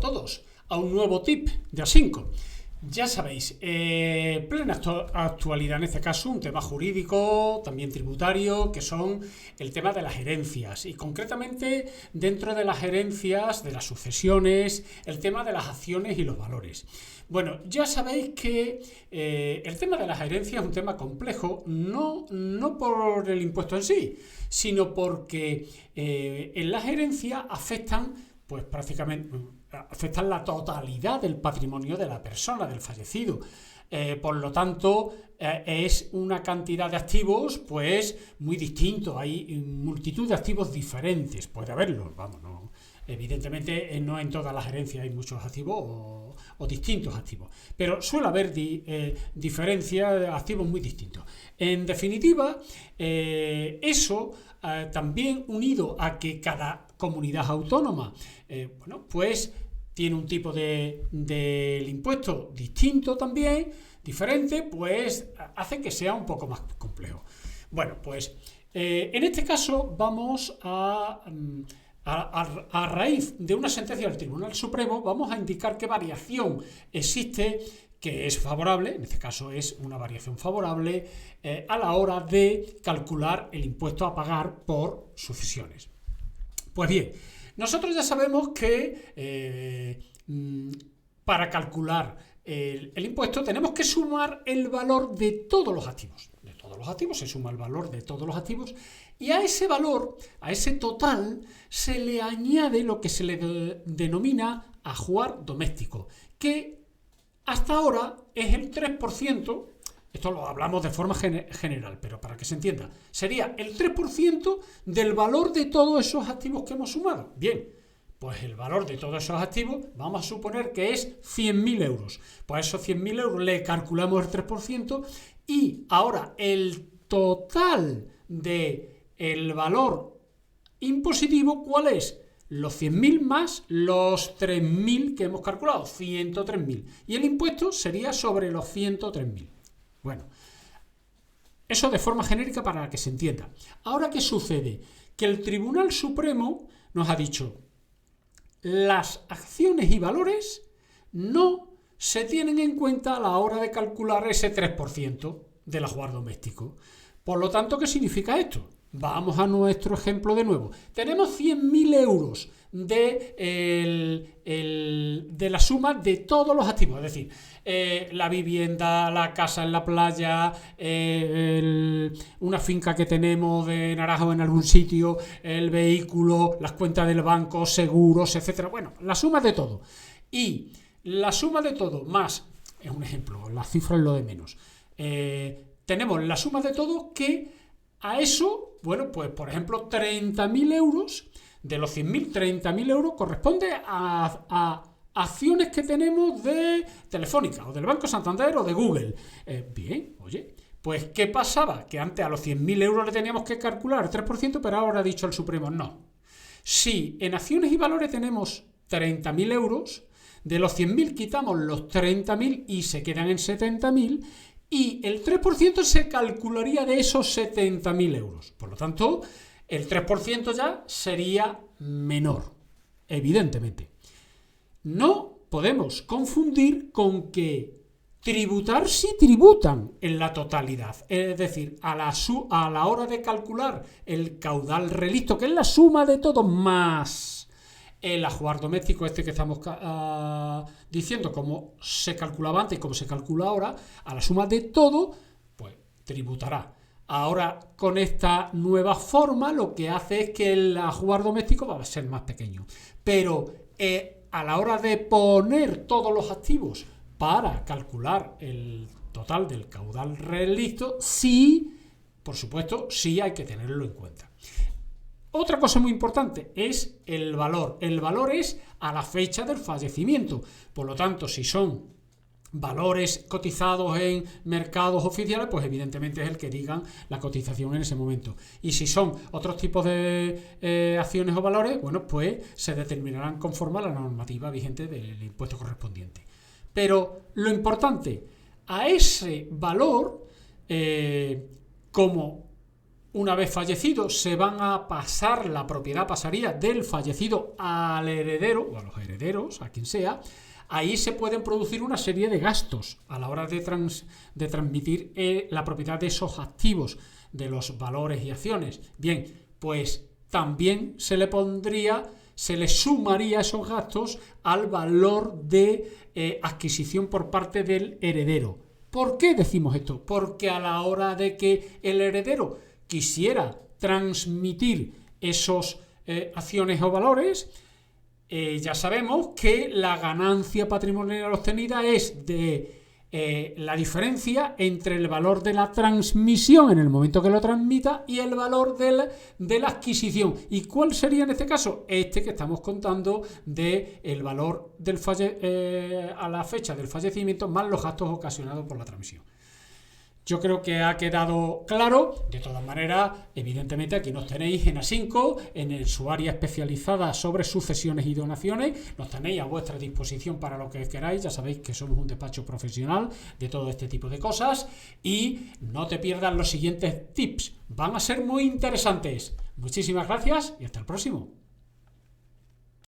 todos a un nuevo tip de A5. Ya sabéis, plena actualidad en este caso, un tema jurídico, también tributario, que son el tema de las herencias y concretamente dentro de las herencias, de las sucesiones, el tema de las acciones y los valores. Bueno, ya sabéis que el tema de las herencias es un tema complejo, no por el impuesto en sí, sino porque en las herencias afectan, pues prácticamente afectan la totalidad del patrimonio de la persona, del fallecido. Por lo tanto, es una cantidad de activos pues muy distinto. Hay multitud de activos diferentes. Puede haberlos, vamos, no. Evidentemente no en todas las herencias hay muchos activos o distintos activos, pero suele haber diferencias de activos muy distintos. En definitiva, eso también unido a que cada comunidad autónoma pues tiene un tipo del impuesto distinto también, diferente, pues hace que sea un poco más complejo. Bueno, pues en este caso vamos a raíz de una sentencia del Tribunal Supremo, vamos a indicar qué variación existe que es favorable, en este caso es una variación favorable, a la hora de calcular el impuesto a pagar por sucesiones. Pues bien, nosotros ya sabemos que para calcular el impuesto tenemos que sumar el valor de todos los activos. De todos los activos se suma el valor de todos los activos y a ese valor, a ese total, se le añade lo que se le denomina ajuar doméstico, que hasta ahora es el 3%. Esto lo hablamos de forma general, pero para que se entienda, sería el 3% del valor de todos esos activos que hemos sumado. Bien, pues el valor de todos esos activos, vamos a suponer que es 100.000 euros. Pues a esos 100.000 euros le calculamos el 3% y ahora el total del valor impositivo, ¿cuál es? Los 100.000 más los 3.000 que hemos calculado, 103.000. Y el impuesto sería sobre los 103.000. Bueno, eso de forma genérica para que se entienda. Ahora, ¿qué sucede? Que el Tribunal Supremo nos ha dicho las acciones y valores no se tienen en cuenta a la hora de calcular ese 3% del ajuar doméstico. Por lo tanto, ¿qué significa esto? Vamos a nuestro ejemplo de nuevo. Tenemos 100.000 euros de la suma de todos los activos, es decir, la vivienda, la casa en la playa, una finca que tenemos de Naranjo en algún sitio, el vehículo, las cuentas del banco, seguros, etcétera. Bueno, la suma de todo. Y la suma de todo más, es un ejemplo, la cifra es lo de menos. Tenemos la suma de todo que a eso, bueno, pues por ejemplo 30.000 euros, de los 100.000, 30.000 euros corresponde a acciones que tenemos de Telefónica o del Banco Santander o de Google. Bien, oye, pues ¿qué pasaba? Que antes a los 100.000 euros le teníamos que calcular el 3%, pero ahora ha dicho el Supremo no. Si en acciones y valores tenemos 30.000 euros, de los 100.000 quitamos los 30.000 y se quedan en 70.000 y el 3% se calcularía de esos 70.000 euros. Por lo tanto, el 3% ya sería menor, evidentemente. No podemos confundir con que tributar sí tributan en la totalidad. Es decir, a la hora de calcular el caudal relicto, que es la suma de todo más el ajuar doméstico que estamos diciendo, como se calculaba antes y como se calcula ahora, a la suma de todo, pues tributará. Ahora, con esta nueva forma, lo que hace es que el ajuar doméstico va a ser más pequeño. Pero a la hora de poner todos los activos para calcular el total del caudal relicto, sí, por supuesto, sí hay que tenerlo en cuenta. Otra cosa muy importante es el valor. El valor es a la fecha del fallecimiento. Por lo tanto, si son valores cotizados en mercados oficiales, pues evidentemente es el que digan la cotización en ese momento. Y si son otros tipos de acciones o valores, bueno, pues se determinarán conforme a la normativa vigente del impuesto correspondiente. Pero lo importante, a ese valor, como una vez fallecido, se van a pasar, la propiedad pasaría del fallecido al heredero, o a los herederos, a quien sea. Ahí se pueden producir una serie de gastos a la hora de transmitir la propiedad de esos activos, de los valores y acciones. Bien, pues también se le sumaría esos gastos al valor de adquisición por parte del heredero. ¿Por qué decimos esto? Porque a la hora de que el heredero quisiera transmitir esos acciones o valores, ya sabemos que la ganancia patrimonial obtenida es de la diferencia entre el valor de la transmisión en el momento que lo transmita y el valor de la adquisición. ¿Y cuál sería en este caso? Este que estamos contando del valor a la fecha del fallecimiento más los gastos ocasionados por la transmisión. Yo creo que ha quedado claro. De todas maneras, evidentemente aquí nos tenéis en A5, en su área especializada sobre sucesiones y donaciones. Nos tenéis a vuestra disposición para lo que queráis. Ya sabéis que somos un despacho profesional de todo este tipo de cosas. Y no te pierdas los siguientes tips. Van a ser muy interesantes. Muchísimas gracias y hasta el próximo.